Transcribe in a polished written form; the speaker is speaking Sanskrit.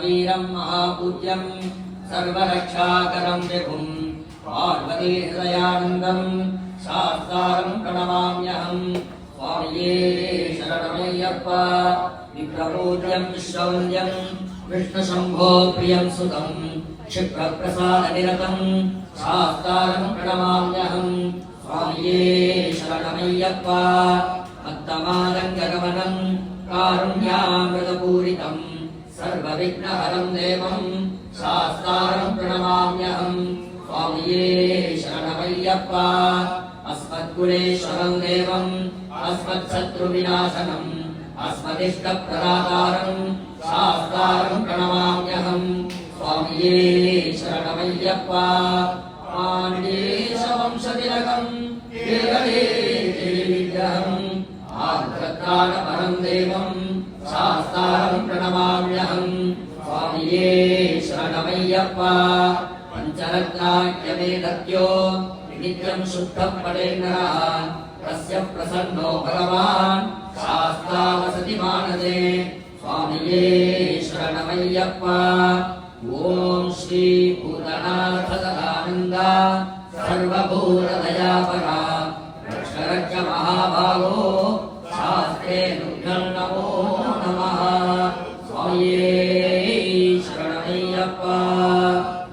महावीरं महापूज्यं सर्वरक्षाकरं विभुं पार्वती हृदयानन्दं शास्तारं प्रणमाम्यहं स्वामिये शरणमय्यप्पा विप्रपूज्यं विश्ववन्द्यं विष्णुशम्भो प्रियं सुतं क्षिप्रप्रसादनिरतं शास्तारं प्रणमाम्यहं स्वामिये शरणमय्यप्पा मत्तमादङ्गगमनं कारुण्यामृतपूरितं सर्वविघ्नहरं देवं शास्तारं प्रणमाम्यहं स्वामिये शरणमय्यप्पा अस्मद्गुणेश्वरं देवम् अस्मत्शत्रुविनाशनम् अस्मदिष्टप्रदातारं शास्तारं प्रणमाम्यहं स्वामिये शरणमय्यप्पा पाण्डेशवंशतिलकं केवले विग्रहम् आर्द्रत्राणपरं देवं शास्तारं प्रणमाम्यहं स्वामिये शरणमय्यप्पा पञ्चरत्नाख्यमेतद्यो नित्यं शुद्धं पठेन्नरः तस्य प्रसन्नो भगवान् शास्ता वसति मानसे स्वामिये शरणमय्यप्पा ॐ श्री भूतनाथ सदानन्द सर्वभूतदयापरा रक्षरक्ष महाभागो